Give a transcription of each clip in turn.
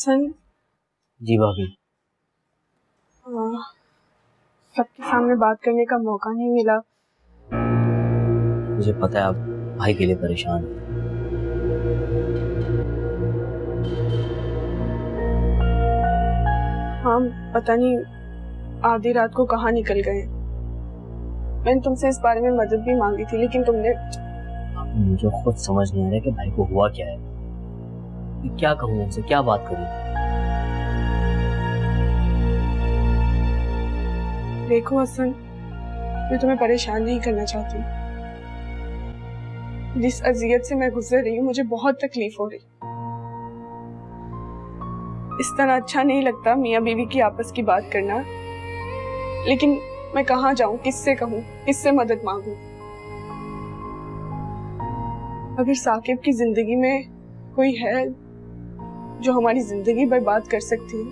हसन। जी भाभी। सबके सामने बात करने का मौका नहीं मिला। मुझे पता है आप भाई के लिए परेशान हैं। हाँ, पता नहीं आधी रात को कहाँ निकल गए। मैंने तुमसे इस बारे में मदद भी मांगी थी, लेकिन तुमने। मुझे खुद समझ नहीं आ रहा कि भाई को हुआ क्या है। मैं क्या कहूँ उनसे, क्या बात करूँ? देखो हसन, मैं तुम्हें परेशान नहीं करना चाहती। जिस अजियत से मैं गुजर रही हूँ, मुझे बहुत तकलीफ हो रही। इस तरह अच्छा नहीं लगता मियाँ बीवी की आपस की बात करना, लेकिन मैं कहाँ जाऊँ, किससे कहूँ, किससे मदद मांगूं? अगर साकिब की जिंदगी में कोई है जो हमारी जिंदगी बर्बाद कर सकती है,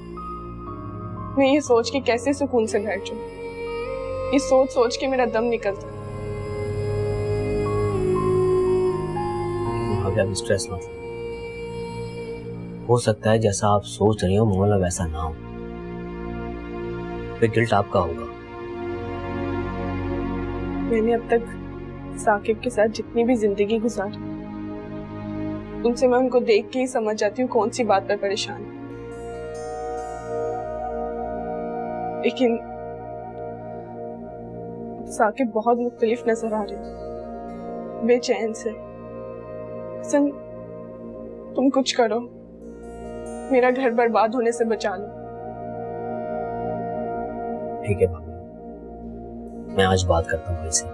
मैं ये सोच के कैसे सुकून से बैठ जाऊं? ये सोच सोच के मेरा दम निकलता है। आप स्ट्रेस मत लो। हो सकता है जैसा आप सोच रही हो मामला वैसा ना हो, फिर गिल्ट आपका होगा। मैंने अब तक साकिब के साथ जितनी भी जिंदगी गुजारी, उनसे मैं उनको देख के ही समझ जाती हूँ कौन सी बात पर परेशान है। लेकिन साकिब बहुत मुख्तलिफ नजर आ रहे हैं, बेचैन से। हसन, तुम कुछ करो, मेरा घर बर्बाद होने से बचा लो। ठीक है भाभी, मैं आज बात करता हूँ भाई से।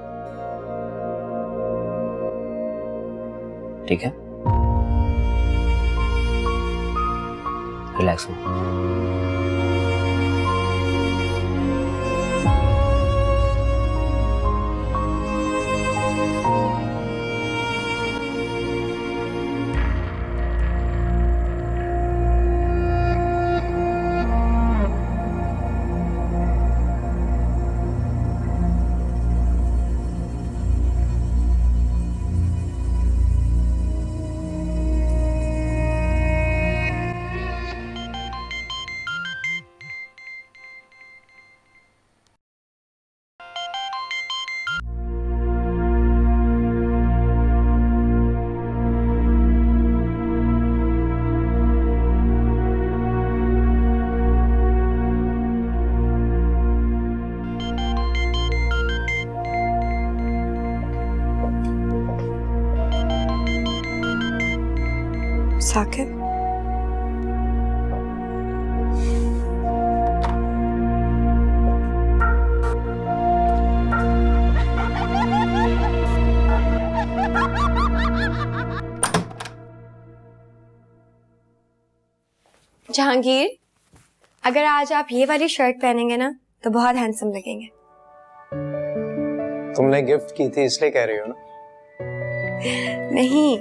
ठीक है, रिलैक्स हो। साकिब, जहांगीर, अगर आज आप ये वाली शर्ट पहनेंगे ना तो बहुत हैंडसम लगेंगे। तुमने गिफ्ट की थी इसलिए कह रही हो ना? नहीं,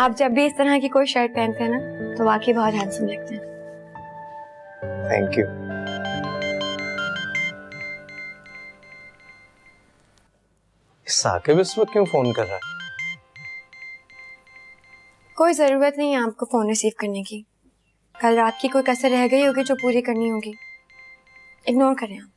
आप जब भी इस तरह की कोई शर्ट पहनते हैं ना तो वाकई बहुत हैंडसम लगते हैं। Thank you. साकिब इस वक्त क्यों फोन कर रहा है? कोई जरूरत नहीं है आपको फोन रिसीव करने की। कल रात की कोई कसर रह गई होगी जो पूरी करनी होगी। इग्नोर करें आप।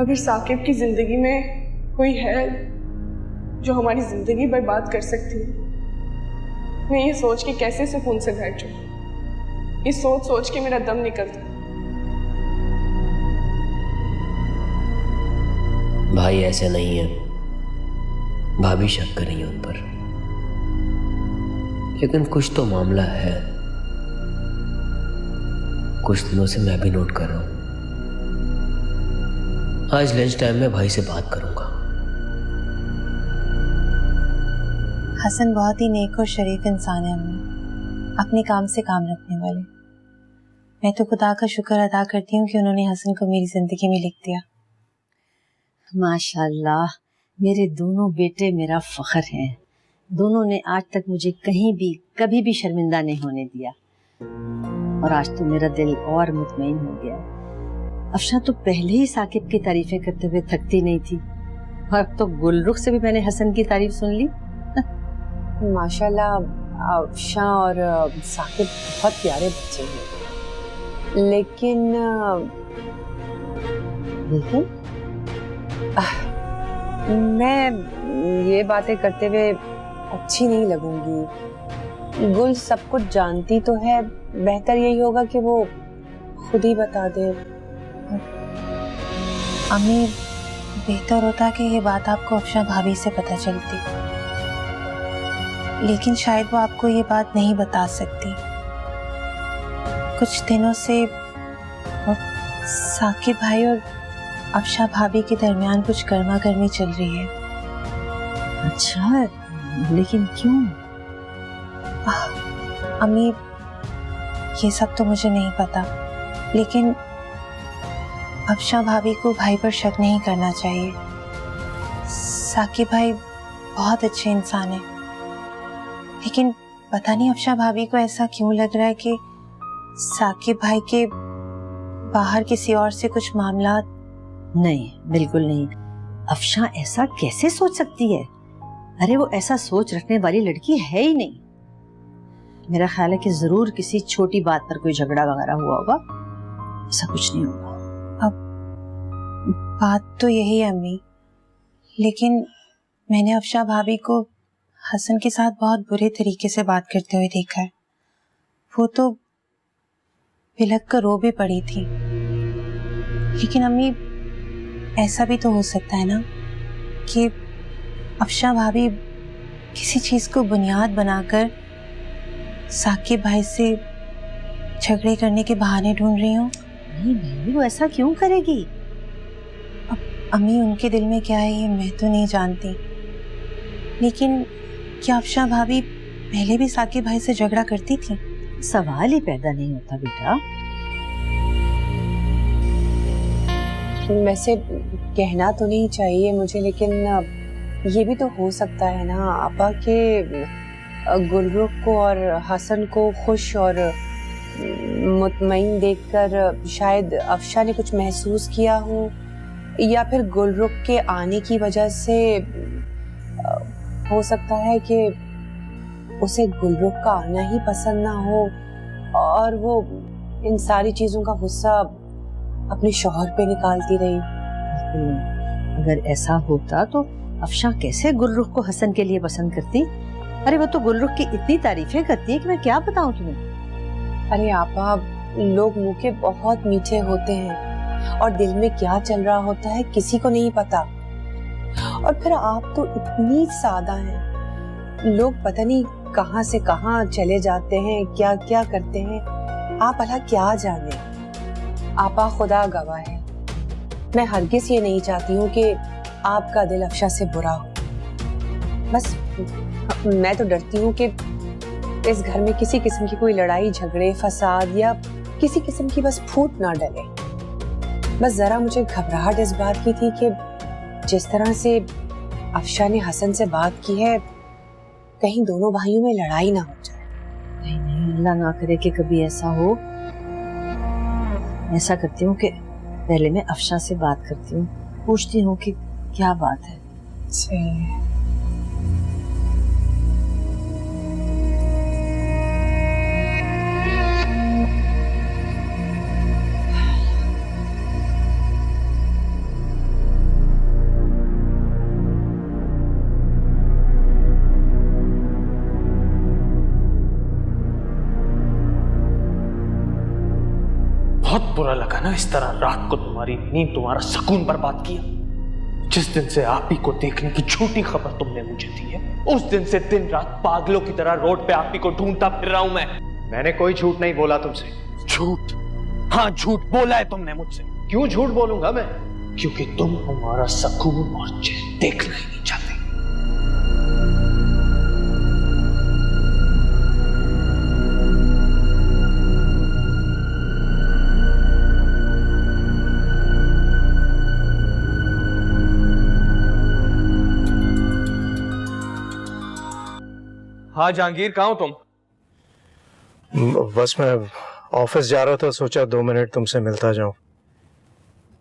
अगर साकिब की जिंदगी में कोई है जो हमारी जिंदगी बर्बाद कर सकती है, मैं ये सोच के कैसे सुकून से बैठ जाऊं? ये सोच सोच के मेरा दम निकलता है। भाई ऐसे नहीं है, भाभी शक कर रही है उन पर, लेकिन कुछ तो मामला है। कुछ दिनों से मैं भी नोट कर रहा हूं। आज लंच टाइम में भाई से बात करूंगा, हसन बहुत ही नेक और शरीफ इंसान है अम्मी, अपने काम से काम रखने वाले। मैं तो खुदा का शुक्र अदा करती हूँ कि उन्होंने हसन को मेरी जिंदगी में लिख दिया। माशाल्लाह, मेरे दोनों बेटे मेरा फख्र हैं। दोनों ने आज तक मुझे कहीं भी कभी भी शर्मिंदा नहीं होने दिया, और आज तो मेरा दिल और मुतमईन हो गया। अफशा तो पहले ही साकिब की तारीफें करते हुए थकती नहीं थी, और अब तो गुलरुख से भी मैंने हसन की तारीफ सुन ली। माशाल्लाह, अफशा और साकिब बहुत प्यारे बच्चे हैं, लेकिन मैं ये बातें करते हुए अच्छी नहीं लगूंगी। गुल सब कुछ जानती तो है, बेहतर यही होगा कि वो खुद ही बता दे। अम्मी, बेहतर होता कि ये बात आपको अफशा भाभी से पता चलती, लेकिन शायद वो आपको ये बात नहीं बता सकती। कुछ दिनों से साकिब भाई और अफशा भाभी के दरमियान कुछ गर्मा गर्मी चल रही है। अच्छा, लेकिन क्यों? अम्मी, ये सब तो मुझे नहीं पता, लेकिन अफशा भाभी को भाई पर शक नहीं करना चाहिए। साकिब भाई बहुत अच्छे इंसान हैं, लेकिन पता नहीं अफशा भाभी को ऐसा क्यों लग रहा है कि साकिब भाई के बाहर किसी और से कुछ मामला। नहीं, बिल्कुल नहीं। अफशा ऐसा कैसे सोच सकती है? अरे वो ऐसा सोच रखने वाली लड़की है ही नहीं। मेरा ख्याल है कि जरूर किसी छोटी बात पर कोई झगड़ा वगैरह हुआ होगा, ऐसा कुछ नहीं होगा। अब बात तो यही है अम्मी, लेकिन मैंने अफशा भाभी को हसन के साथ बहुत बुरे तरीके से बात करते हुए देखा है। वो तो बिलक कर रो भी पड़ी थी। लेकिन अम्मी, ऐसा भी तो हो सकता है ना कि अफशा भाभी किसी चीज को बुनियाद बनाकर साकिब भाई से झगड़े करने के बहाने ढूंढ रही हूँ। नहीं, वो ऐसा क्यों करेगी? अब अम्मी, उनके दिल में क्या है ये मैं तो नहीं जानती, लेकिन क्या अफशा भाभी पहले भी साकिब भाई से झगड़ा करती थी? सवाल ही पैदा नहीं होता बेटा। वैसे कहना तो नहीं चाहिए मुझे, लेकिन ये भी तो हो सकता है ना आपा के गुलरुख को और हसन को खुश और मुतमईन देखकर शायद अफशा ने कुछ महसूस किया हो, या फिर गुलरुख के आने की वजह से हो सकता है कि उसे गुलरुख का आना ही पसंद ना हो और वो इन सारी चीजों का गुस्सा अपने शौहर पे निकालती रही। अगर ऐसा होता तो अफशा कैसे गुलरुख को हसन के लिए पसंद करती? अरे वो तो गुलरुख की इतनी तारीफें करती है कि मैं क्या बताऊं तुम्हें। अरे आपा, लोग मुंह के बहुत मीठे होते हैं और दिल में क्या चल रहा होता है किसी को नहीं पता। और फिर आप तो इतनी सादा हैं, लोग पता नहीं कहां से कहां चले जाते हैं, क्या क्या करते हैं, आप भला क्या जाने। आपा खुदा गवाह है, मैं हरगिज ये नहीं चाहती हूँ कि आपका दिल अफशा से बुरा हो। बस मैं तो डरती हूँ कि इस घर में किसी किस्म की कोई लड़ाई झगड़े फसाद या किसी किस्म की बस फूट ना डले। बस जरा मुझे घबराहट इस बात की थी कि जिस तरह से अफशा ने हसन से बात की है, कहीं दोनों भाइयों में लड़ाई ना हो जाए। नहीं नहीं, अल्लाह ना करे कि कभी ऐसा हो। ऐसा करती हूँ कि पहले मैं अफशा से बात करती हूँ, पूछती हूँ कि क्या बात है। सही। बहुत बुरा लगा ना इस तरह रात को तुम्हारी नींद, तुम्हारा सुकून बर्बाद किया। जिस दिन से आप ही को देखने की झूठी खबर तुमने मुझे दी है, उस दिन से दिन रात पागलों की तरह रोड पे आप ही को ढूंढता फिर रहा हूं मैं। मैंने कोई झूठ नहीं बोला तुमसे। झूठ? हाँ, झूठ बोला है तुमने मुझसे। क्यों झूठ बोलूंगा मैं? क्योंकि तुम हमारा सुकून और चैन देखना ही नहीं चाहते। हाँ जहांगीर, कहाँ हो तुम? बस मैं ऑफिस जा रहा था, सोचा 2 मिनट तुमसे मिलता जाऊं।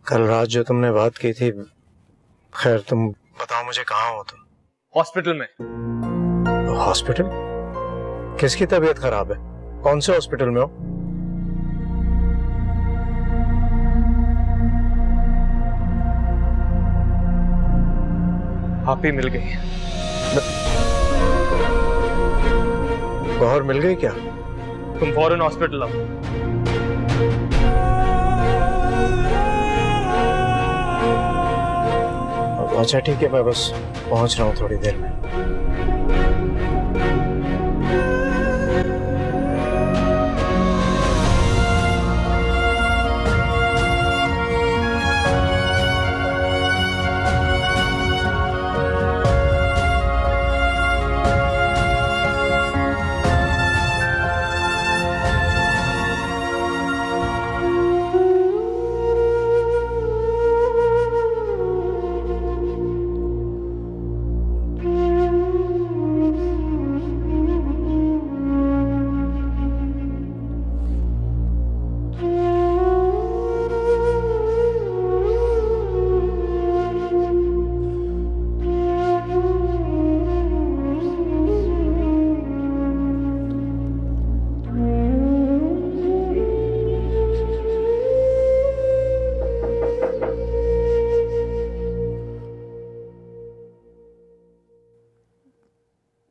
कल रात जो तुमने बात की थी, खैर तुम बताओ मुझे कहाँ हो तुम? हॉस्पिटल में। हॉस्पिटल? किसकी तबीयत खराब है? कौन से हॉस्पिटल में हो? आप ही मिल गई। गौहर मिल गई क्या? तुम फौरन हॉस्पिटल आओ। अच्छा ठीक है, मैं बस पहुंच रहा हूँ थोड़ी देर में।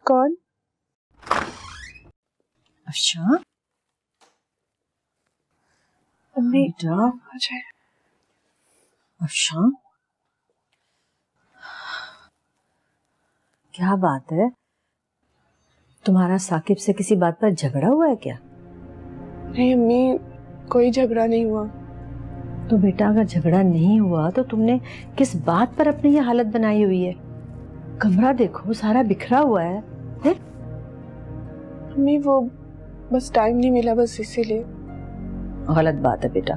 कौन? अच्छा अम्मी बेटा, अच्छा अच्छा क्या बात है? तुम्हारा साकिब से किसी बात पर झगड़ा हुआ है क्या? नहीं अम्मी, कोई झगड़ा नहीं हुआ। तो बेटा अगर झगड़ा नहीं हुआ तो तुमने किस बात पर अपनी ये हालत बनाई हुई है? कमरा देखो, सारा बिखरा हुआ है। अम्मी वो बस टाइम नहीं मिला, बस इसीलिए। गलत बात है बेटा,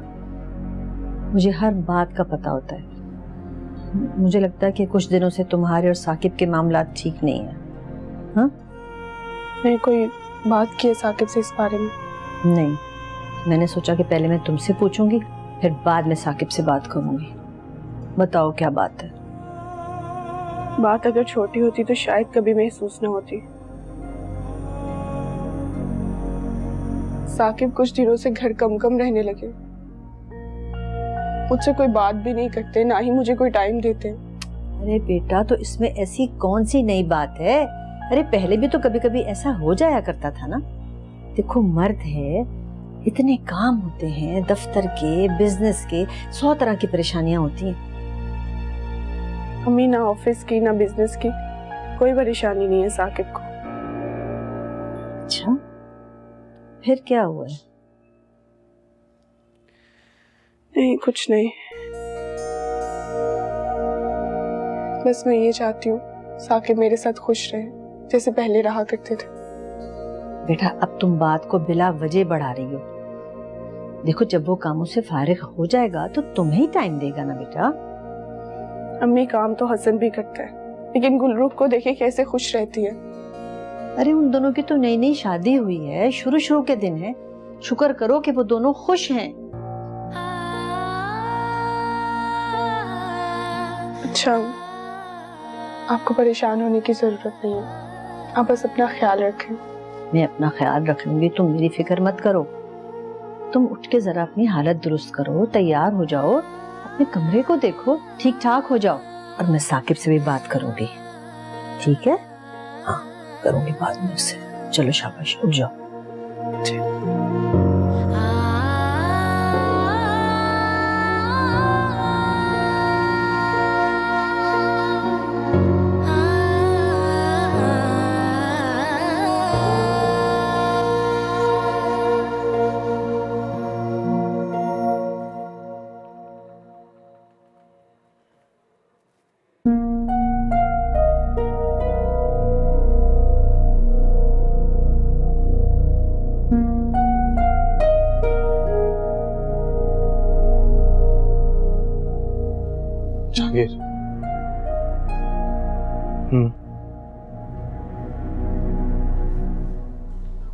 मुझे हर बात का पता होता है। मुझे लगता है कि कुछ दिनों से तुम्हारे और साकिब के मामला ठीक नहीं है। हाँ? मैंने कोई बात की है साकिब से इस बारे में? नहीं, मैंने सोचा कि पहले मैं तुमसे पूछूंगी, फिर बाद में साकिब से बात करूंगी। बताओ क्या बात है? बात अगर छोटी होती तो शायद कभी महसूस न होती। साकिब कुछ दिनों से घर कम कम रहने लगे, मुझसे कोई बात भी नहीं करते, ना ही मुझे कोई टाइम देते। अरे बेटा, तो इसमें ऐसी कौन सी नई बात है? अरे पहले भी तो कभी कभी ऐसा हो जाया करता था ना। देखो मर्द है, इतने काम होते हैं, दफ्तर के, बिजनेस के, 100 तरह की परेशानियां होती हैं। अम्मी ना ऑफिस की ना बिजनेस की कोई परेशानी नहीं है साकिब को। अच्छा, फिर क्या हुआ है? नहीं कुछ नहीं, बस मैं ये चाहती हूँ साकिब मेरे साथ खुश रहे जैसे पहले रहा करते थे। बेटा अब तुम बात को बिला वजह बढ़ा रही हो। देखो जब वो कामों से फारिग हो जाएगा तो तुम्हें ही टाइम देगा ना बेटा। अम्मी काम तो हसन भी करता है, लेकिन गुलरूख को देखे कैसे खुश रहती है। अरे उन दोनों की तो नई नई शादी हुई है, शुरू शुरू के दिन है, शुक्र करो कि वो दोनों खुश हैं। अच्छा, आपको परेशान होने की जरूरत नहीं है, आप बस अपना ख्याल रखें। मैं अपना ख्याल रख लूंगी, तुम मेरी फिक्र मत करो। तुम उठ के जरा अपनी हालत दुरुस्त करो, तैयार हो जाओ, अपने कमरे को देखो, ठीक ठाक हो जाओ, और मैं साकिब से भी बात करूंगी। ठीक है? हाँ करूंगी बात में उससे। चलो शाबाश, उठ जाओ।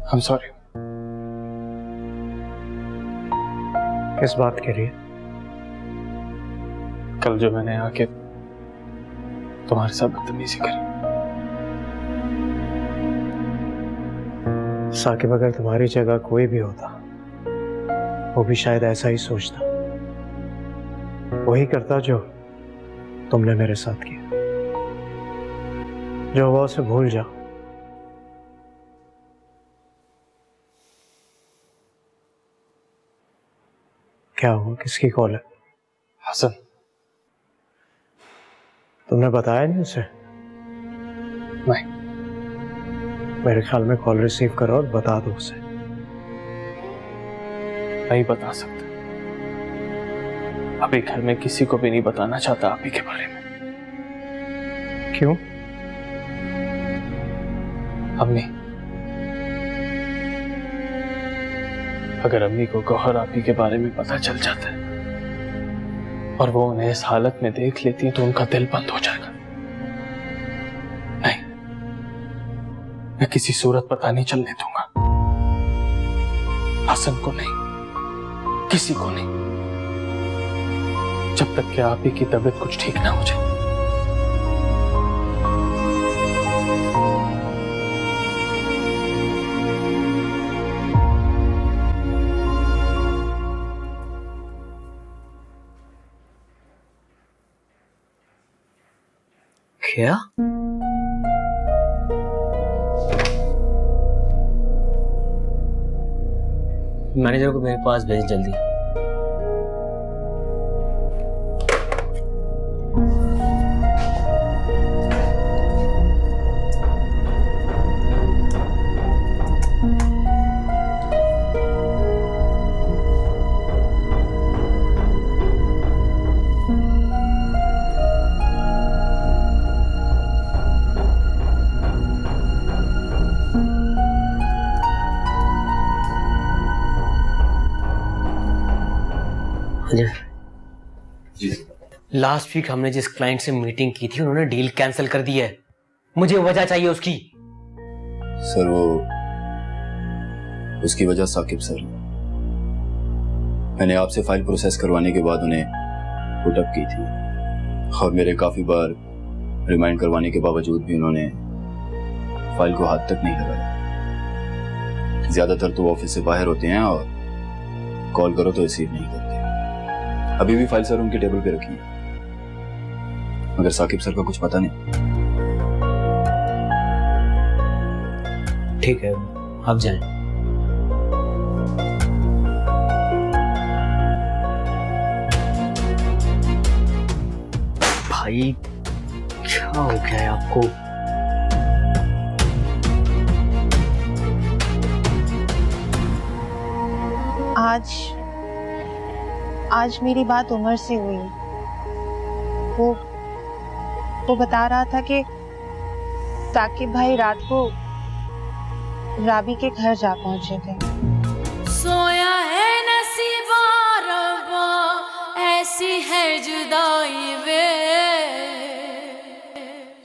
I'm sorry. किस बात के लिए? कल जो मैंने आके तुम्हारे साथ बदतमीजी करी। साकिब, अगर तुम्हारी जगह कोई भी होता वो भी शायद ऐसा ही सोचता, वही करता जो तुमने मेरे साथ किया। जो हुआ उसे भूल जाओ। क्या हुआ? किसकी कॉल है? हसन। तुमने बताया नहीं उसे? नहीं। मेरे ख्याल में कॉल रिसीव करो और बता दो उसे। नहीं बता सकता, अभी घर में किसी को भी नहीं बताना चाहता आपी के बारे में। क्यों? अम्मी, अगर अम्मी को गौहर आपी के बारे में पता चल जाता है और वो उन्हें इस हालत में देख लेती है तो उनका दिल बंद हो जाएगा। नहीं, मैं किसी सूरत पता नहीं चलने दूंगा। हसन को नहीं, किसी को नहीं, जब तक कि आपी की तबीयत कुछ ठीक ना हो जाए। क्या? मैनेजर को मेरे पास भेज जल्दी। लास्ट वीक हमने जिस क्लाइंट से मीटिंग की थी उन्होंने डील कैंसिल कर दी है। मुझे वजह चाहिए उसकी। सर वो उसकी वजह साकिब सर। मैंने आपसे फाइल प्रोसेस करवाने के बाद उन्हें पुटअप की थी और मेरे काफी बार रिमाइंड करवाने के बावजूद भी उन्होंने फाइल को हाथ तक नहीं लगाया। ज्यादातर तो ऑफिस से बाहर होते हैं और कॉल करो तो रिसीव नहीं करते। अभी भी फाइल सर उनके टेबल पे रखी है, मगर साकिब सर का कुछ पता नहीं। ठीक है, आप जाएं। भाई क्या हो गया है आपको? आज मेरी बात उमर से हुई। वो बता रहा था कि साकिब भाई रात को राबी के घर जा पहुंचे थे। सोया है नसीबा रब्बा, ऐसी है जुदाई वे।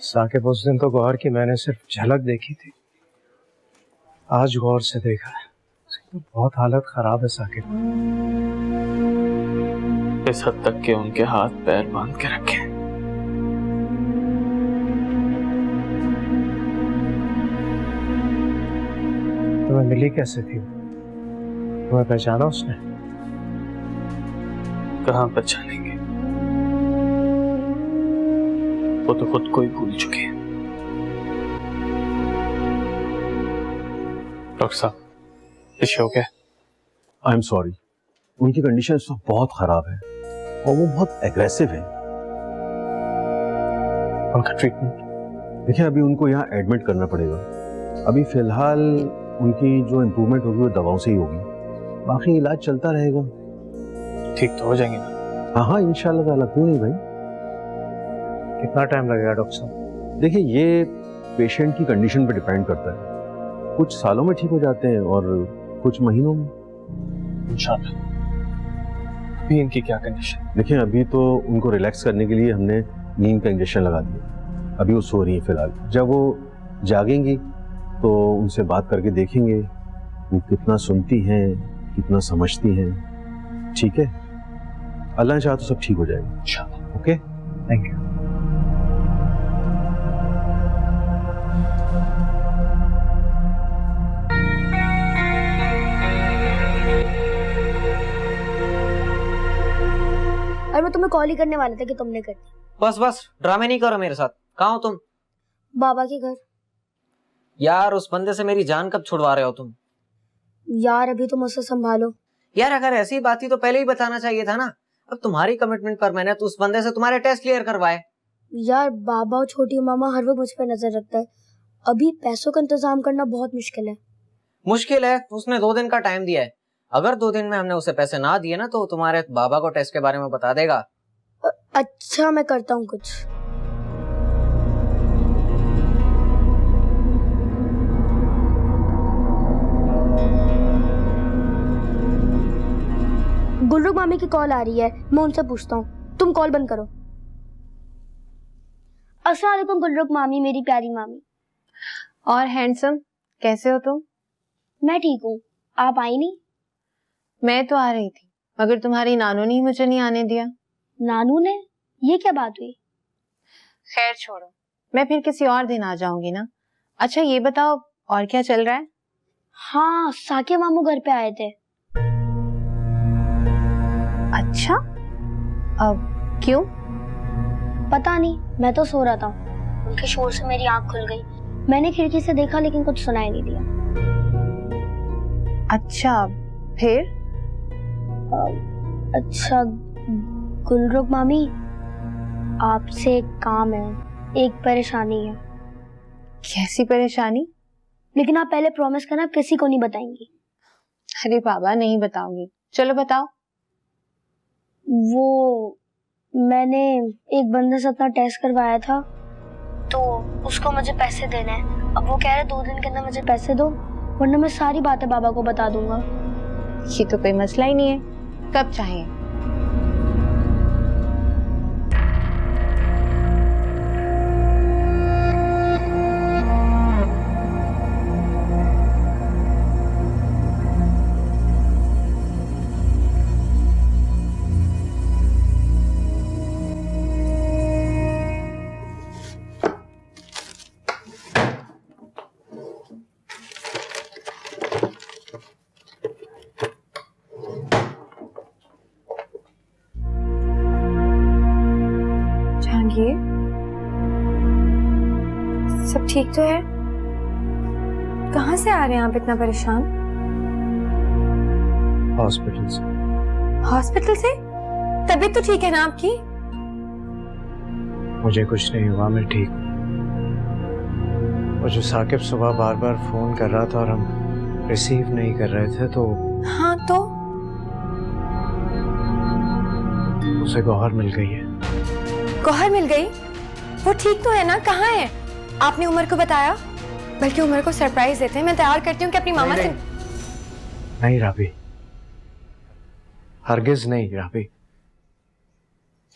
साकिब, उस दिन तो गौहर की मैंने सिर्फ झलक देखी थी, आज गौर से देखा है। तो बहुत हालत खराब है साकिब। इस हद तक के उनके हाथ पैर बांध के रखे। तुम्हें मिली कैसे थी? तुम्हें पहचाना उसने? कहाँ पहचानेंगे, वो तो खुद को ही भूल चुके हैं। डॉक्टर साहब, इश्यू हो गया? आई एम सॉरी, उनकी कंडीशन इस वक्त बहुत खराब है और वो बहुत एग्रेसिव है। उनका ट्रीटमेंट? देखिए, अभी उनको यहाँ एडमिट करना पड़ेगा। अभी फिलहाल उनकी जो इम्प्रूवमेंट होगी वो दवाओं से ही होगी, बाकी इलाज चलता रहेगा। ठीक तो हो जाएंगे ना? हाँ हाँ, इंशाल्लाह ताला, क्यों नहीं भाई। कितना टाइम लगेगा डॉक्टर साहब? देखिए, ये पेशेंट की कंडीशन पर डिपेंड करता है। कुछ सालों में ठीक हो जाते हैं और कुछ महीनों में। इंशाल्लाह। अभी इनकी क्या कंडीशन? देखिए, अभी तो उनको रिलैक्स करने के लिए हमने नींद का इंजेक्शन लगा दिया। अभी वो सो रही है फिलहाल। जब वो जागेंगी तो उनसे बात करके देखेंगे वो कितना सुनती हैं, कितना समझती हैं। ठीक है, अल्लाह चाहे तो सब ठीक हो जाएगा इंशाल्लाह। Okay, thank you. और मैं तुम्हें कॉल ही करने वाला था कि तुमने कर दी। बस बस ड्रामे नहीं करो मेरे साथ। कहाँ हो तुम? बाबा के घर। यार उस बंदे से मेरी जान कब छुड़वा रहे हो तुम? यार अभी तुम उसे संभालो। यार अगर ऐसी बात थी तो पहले ही बताना चाहिए था ना। अब तुम्हारी कमिटमेंट पर मैंने तो उस बंदे से तुम्हारे टेस्ट क्लियर करवाए। यार बाबा और छोटी मामा हर वक्त मुझ पर नजर रखता है। अभी पैसों का इंतजाम करना बहुत मुश्किल है। मुश्किल है? उसने 2 दिन का टाइम दिया है। अगर 2 दिन में हमने उसे पैसे ना दिए ना तो तुम्हारे बाबा को टेस्ट के बारे में बता देगा। अच्छा मैं करता हूँ कुछ। गुलरुख मामी की कॉल आ रही है, मैं उनसे पूछता हूँ। तुम कॉल बंद करो। अस्सलाम वालेकुम गुलरुख मामी, मेरी प्यारी मामी। और हैंडसम, कैसे हो तुम? मैं ठीक हूँ, आप आई नहीं? मैं तो आ रही थी, मगर तुम्हारी नानू ने मुझे नहीं आने दिया। नानू ने? ये क्या बात हुई? खैर छोड़ो, मैं फिर किसी और दिन आ जाऊंगी ना। अच्छा ये बताओ, और क्या चल रहा है? हाँ, साके मामू घर पे आए थे। अच्छा, अब क्यों? पता नहीं, मैं तो सो रहा था। उनके शोर से मेरी आंख खुल गई। मैंने खिड़की से देखा लेकिन कुछ सुनाई नहीं दिया। अच्छा फिर? अच्छा गुलरुख मामी, आपसे एक काम है, एक परेशानी है। कैसी परेशानी? लेकिन आप पहले प्रॉमिस करना किसी को नहीं बताएंगी। अरे बाबा नहीं बताऊंगी। चलो बताओ। वो मैंने एक बंदे से अपना टेस्ट करवाया था, तो उसको मुझे पैसे देने हैं। अब वो कह रहे 2 दिन के अंदर मुझे पैसे दो, वरना मैं सारी बातें बाबा को बता दूंगा। ये तो कोई मसला ही नहीं है, कब चाहिए? सब ठीक तो है? कहाँ से आ रहे हैं आप इतना परेशान? हॉस्पिटल से। हॉस्पिटल से? तबीयत तो ठीक है ना आपकी? मुझे कुछ नहीं हुआ, मैं ठीक हूँ। और जो साकिब सुबह बार बार फोन कर रहा था और हम रिसीव नहीं कर रहे थे, तो हाँ तो उसे गौहर मिल गई है। गौहर मिल गई? वो ठीक तो है ना? कहाँ है? आपने उमर को बताया? बल्कि उमर को सरप्राइज देते हैं। मैं तैयार करती हूँ कि अपनी मामा से। नहीं राबी, हरगिज नहीं राबी।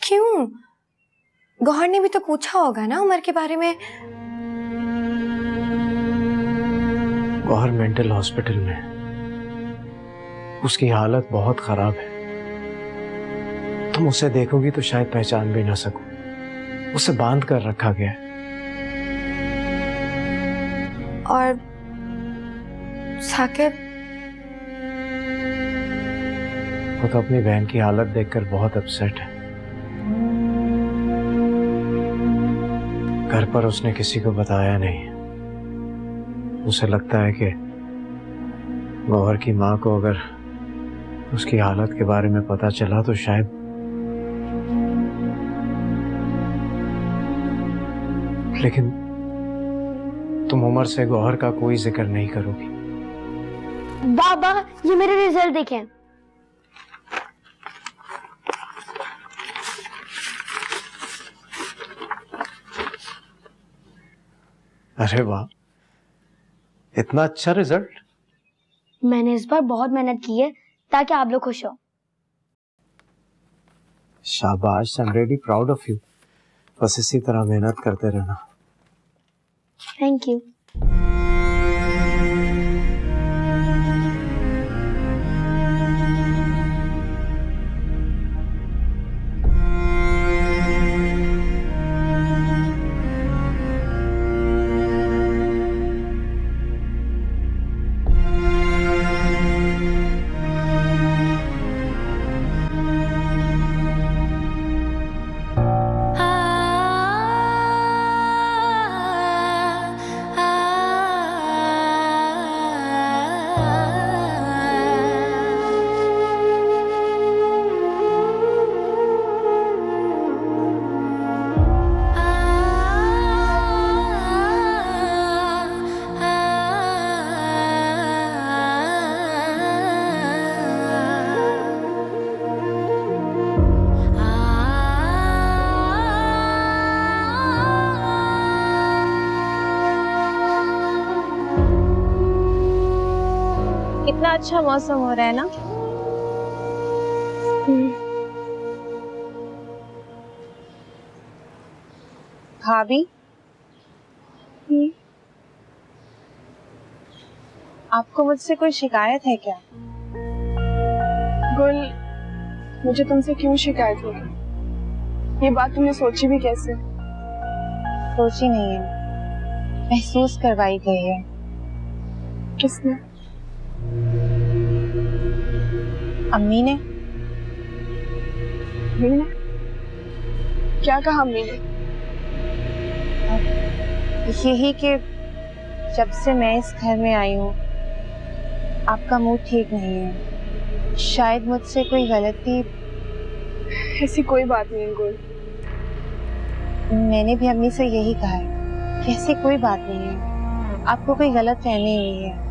क्यों? गौहर ने भी तो पूछा होगा ना उमर के बारे में। गौहर मेंटल हॉस्पिटल में, उसकी हालत बहुत खराब है। तुम उसे देखोगी तो शायद पहचान भी ना सको। उसे बांध कर रखा गया है। और साकिब? वो तो अपनी बहन की हालत देखकर बहुत अपसेट है। घर पर उसने किसी को बताया नहीं। उसे लगता है कि गौहर की माँ को अगर उसकी हालत के बारे में पता चला तो शायद। लेकिन तुम उमर से गौहर का कोई जिक्र नहीं करोगी। बाबा ये मेरे रिजल्ट देखें। अरे वाह, इतना अच्छा रिजल्ट। मैंने इस बार बहुत मेहनत की है ताकि आप लोग खुश हो। शाबाश, I am really proud of you. बस इसी तरह मेहनत करते रहना। Thank you. कितना अच्छा मौसम हो रहा है ना। भाभी, आपको मुझसे कोई शिकायत है क्या? गुल, मुझे तुमसे क्यों शिकायत होगी? ये बात तुमने सोची भी कैसे? सोची नहीं है, महसूस करवाई गई है। किसने? अम्मी ने। अम्मी ने? क्या कहा अम्मी ने? यही कि जब से मैं इस घर में आई हूँ आपका मूड ठीक नहीं है। शायद मुझसे कोई गलती। ऐसी कोई बात नहीं गुल। मैंने भी अम्मी से यही कहा है कि ऐसी कोई बात नहीं है, आपको कोई गलत फहमी हुई है।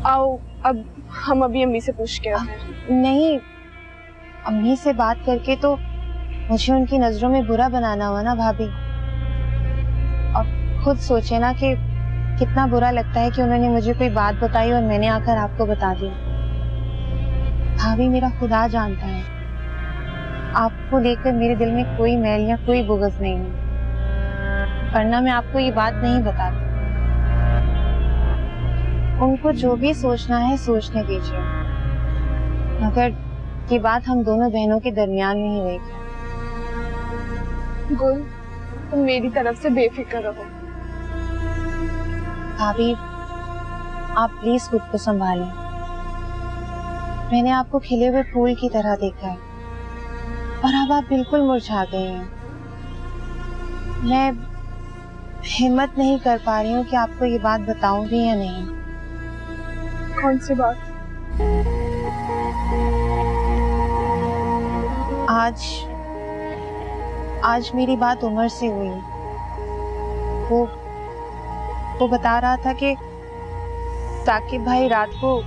आओ अब हम अभी अम्मी से पूछ के आते हैं। नहीं, अम्मी से बात करके तो मुझे उनकी नजरों में बुरा बनाना हुआ ना भाभी। अब खुद सोचे ना कि कितना बुरा लगता है कि उन्होंने मुझे कोई बात बताई और मैंने आकर आपको बता दी। भाभी, मेरा खुदा जानता है आपको लेकर मेरे दिल में कोई मैल या कोई बुग़्ज़ नहीं है, वरना मैं आपको ये बात नहीं बताती। उनको जो भी सोचना है सोचने दीजिए, मगर ये बात हम दोनों बहनों के दरमियान में ही रहेगी। गुल, तुम मेरी तरफ से बेफिक्र रहो। भाभी, आप प्लीज खुद को संभालें। मैंने आपको खिले हुए फूल की तरह देखा है और अब आप बिल्कुल मुरझा गए हैं। मैं हिम्मत नहीं कर पा रही हूँ कि आपको ये बात बताऊं भी या नहीं। कौन सी बात? आज मेरी बात उमर से हुई। वो बता रहा था कि साकिब भाई रात को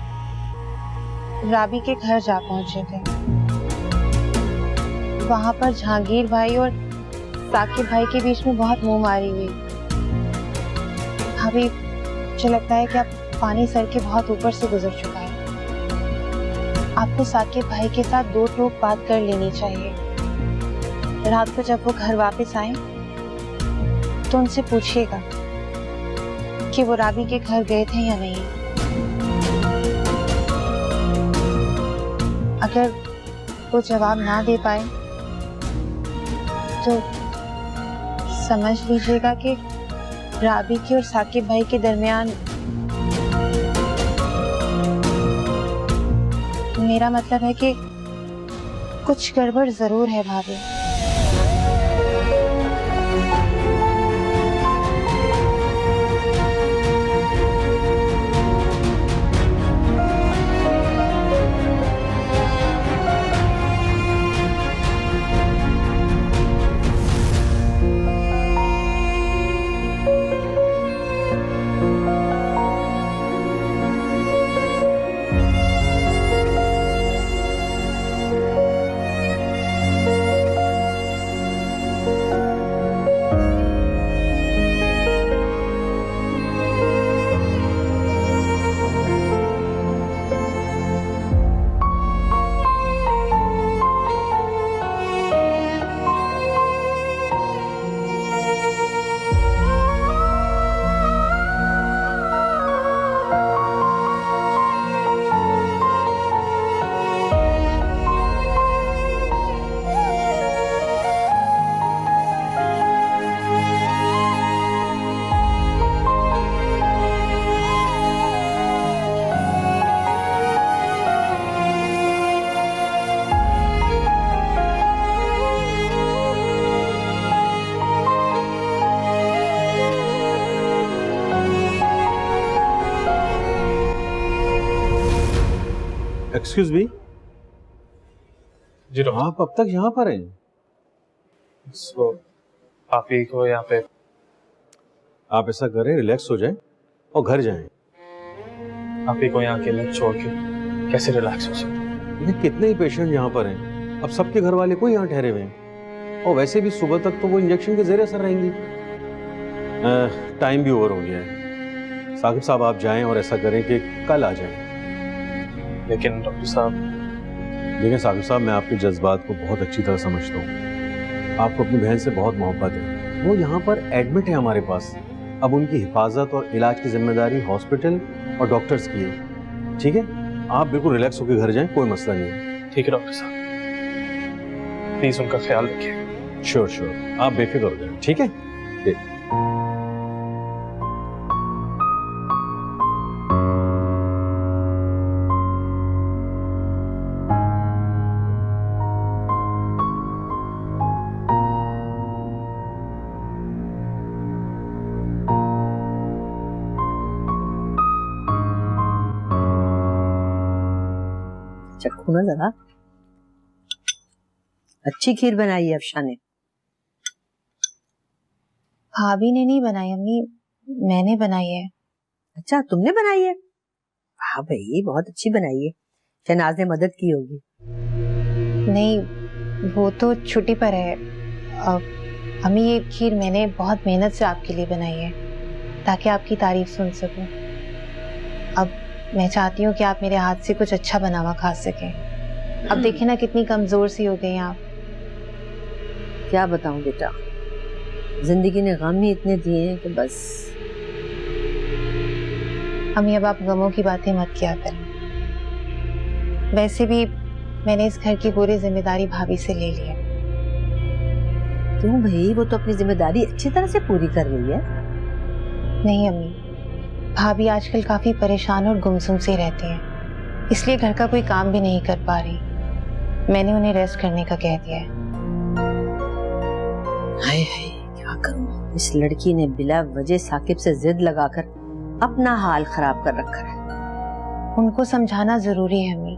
राबी के घर जा पहुंचे थे। वहां पर जहांगीर भाई और साकिब भाई के बीच में बहुत मुंहमारी हुई। भाभी, मुझे लगता है कि अब पानी सर के बहुत ऊपर से गुजर चुका है। आपको साकिब भाई के साथ दो टोक बात कर लेनी चाहिए। रात को जब वो घर वापस आए तो उनसे पूछिएगा कि वो राबी के घर गए थे या नहीं। अगर वो जवाब ना दे पाए तो समझ लीजिएगा कि राबी के और साकिब भाई के दरमियान, मेरा मतलब है कि कुछ गड़बड़ जरूर है भाभी। एक्सक्यूज मी जी, आप अब तक यहाँ पर हैं? आप ही को यहाँ पे। आप ऐसा करें, रिलैक्स हो जाएं और घर जाएं। आप ही को यहाँ अकेले छोड़ के कैसे रिलैक्स हो सकते? ये कितने ही पेशेंट यहाँ पर हैं, अब सबके घर वाले को यहाँ ठहरे हुए हैं और वैसे भी सुबह तक तो वो इंजेक्शन के ज़रिए असर रहेंगी। टाइम भी ओवर हो गया है, साकिब साहब आप जाएं और ऐसा करें कि कल आ जाएं। लेकिन डॉक्टर साहब, देखिए साकिब साहब, मैं आपके जज्बात को बहुत अच्छी तरह समझता हूँ। आपको अपनी बहन से बहुत मोहब्बत है, वो यहाँ पर एडमिट है हमारे पास। अब उनकी हिफाजत और इलाज की जिम्मेदारी हॉस्पिटल और डॉक्टर्स की है, ठीक है? आप बिल्कुल रिलैक्स होकर घर जाएं, कोई मसला नहीं है। ठीक है डॉक्टर साहब, प्लीज उनका ख्याल रखिए। श्योर श्योर, आप बेफिक्र हो जाए, ठीक है? चखो ना जरा, अच्छी खीर बनाई है अफशा ने। भाभी ने नहीं बनाई अम्मी, मैंने बनाई है। अच्छा, तुमने बनाई है? हाँ भाई, बहुत अच्छी बनाई है। शहनाज ने मदद की होगी। नहीं, वो तो छुट्टी पर है। अम्मी, ये खीर मैंने बहुत मेहनत से आपके लिए बनाई है ताकि आपकी तारीफ सुन सकूं। अब मैं चाहती हूँ कि आप मेरे हाथ से कुछ अच्छा बनावा खा सकें। अब देखिए ना कितनी कमजोर सी हो गई आप। क्या बताऊं बेटा, जिंदगी ने गम ही इतने दिए हैं कि बस। अम्मी, अब आप गमों की बातें मत किया करें। वैसे भी मैंने इस घर की पूरी जिम्मेदारी भाभी से ले ली है। क्यों भाई, वो तो अपनी जिम्मेदारी अच्छी तरह से पूरी कर रही है। नहीं अम्मी, भाभी आजकल काफी परेशान और गुमसुम से रहती हैं, इसलिए घर का कोई काम भी नहीं कर पा रही। मैंने उन्हें रेस्ट करने का कह दिया है। हाय हाय, क्या करूं, इस लड़की ने बिला वजह साकिब से जिद लगाकर अपना हाल खराब कर रखा है। उनको समझाना जरूरी है अम्मी।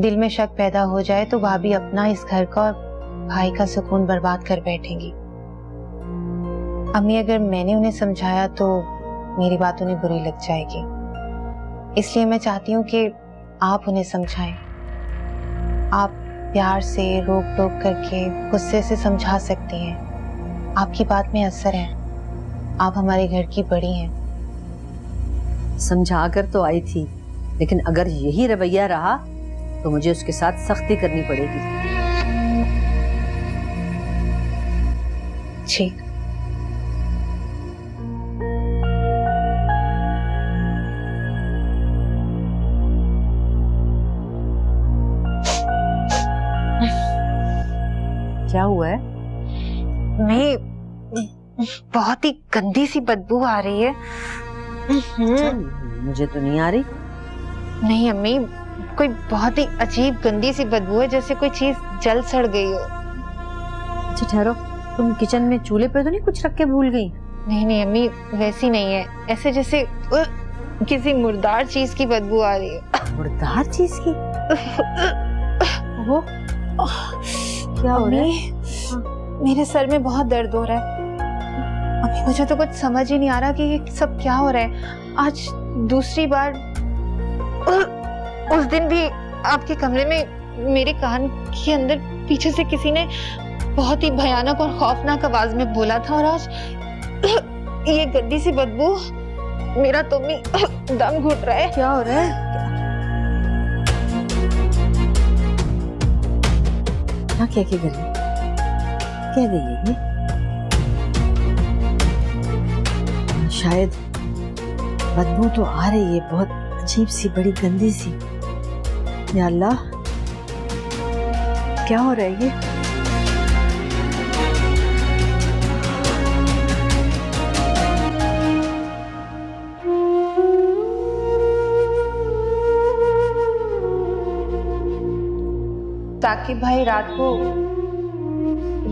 दिल में शक पैदा हो जाए तो भाभी अपना, इस घर का और भाई का सुकून बर्बाद कर बैठेंगी। अम्मी, अगर मैंने उन्हें समझाया तो मेरी बात उन्हें बुरी लग जाएगी, इसलिए मैं चाहती हूँ कि आप उन्हें समझाएं। आप प्यार से, रोक टोक करके, गुस्से से समझा सकती हैं। आपकी बात में असर है। आप हमारे घर की बड़ी हैं। समझा कर तो आई थी, लेकिन अगर यही रवैया रहा तो मुझे उसके साथ सख्ती करनी पड़ेगी। ठीक। क्या हुआ है? मैं, बहुत ही गंदी सी बदबू आ रही है। मुझे तो नहीं आ रही। नहीं अम्मी, कोई बहुत ही अजीब गंदी सी बदबू है, जैसे कोई चीज जल सड़ गई हो। अच्छा ठहरो, तुम किचन में चूल्हे पे तो नहीं कुछ रख के भूल गई? नहीं नहीं अम्मी, वैसी नहीं है, ऐसे जैसे किसी मुर्दार चीज की बदबू आ रही है। मुर्दार चीज की? वो क्या हो रहा है? मेरे सर में बहुत दर्द हो रहा है अम्मी, मुझे तो कुछ समझ ही नहीं आ रहा कि ये सब क्या हो रहा है। आज दूसरी बार, उस दिन भी आपके कमरे में मेरे कान के अंदर पीछे से किसी ने बहुत ही भयानक और खौफनाक आवाज में बोला था, और आज ये गंदी सी बदबू, मेरा तो भी दम घुट रहा है। क्या हो रहा है? क्या कर रही है? क्या गई है ये? शायद बदबू तो आ रही है, बहुत अजीब सी, बड़ी गंदी सी। या अल्लाह, क्या हो रहा है ये? साकिब भाई रात को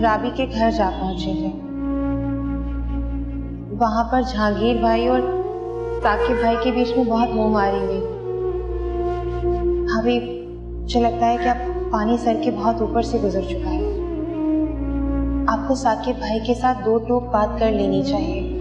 राबी के घर जा पहुंचे थे। वहां पर जहांगीर भाई और साकिब भाई के बीच में बहुत मुंहमारी हुई। भाभी, मुझे लगता है कि अब पानी सर के बहुत ऊपर से गुजर चुका है। आपको साकिब भाई के साथ दो टोक बात कर लेनी चाहिए।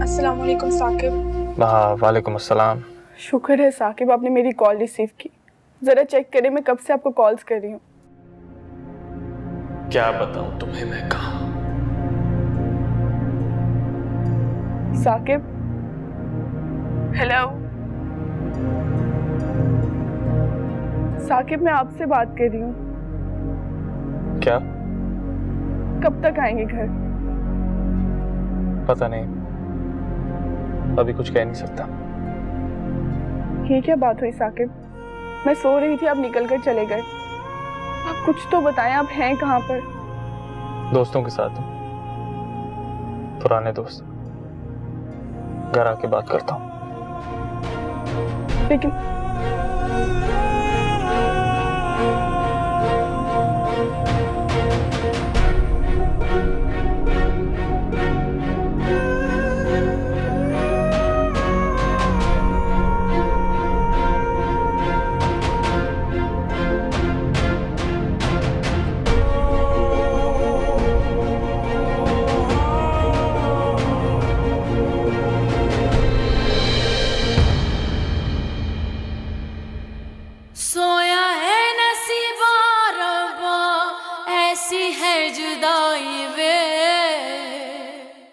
अस्सलाम वालेकुम साकिब। वालेकुम अस्सलाम। शुक्र है साकिब आपने मेरी कॉल रिसीव की। जरा चेक करें, मैं कब से आपको कॉल्स कर रही हूँ। क्या बताऊं तुम्हें मैं कहाँ। साकिब, हेलो साकिब, मैं आपसे बात कर रही हूँ। क्या? कब तक आएंगे घर? पता नहीं, अभी कुछ कह नहीं सकता। ये क्या बात हुई साकिब? मैं सो रही थी, आप निकल कर चले गए। आप कुछ तो बताएं, आप हैं कहाँ पर? दोस्तों के साथ हूं, पुराने दोस्त। घर आके बात करता हूँ। लेकिन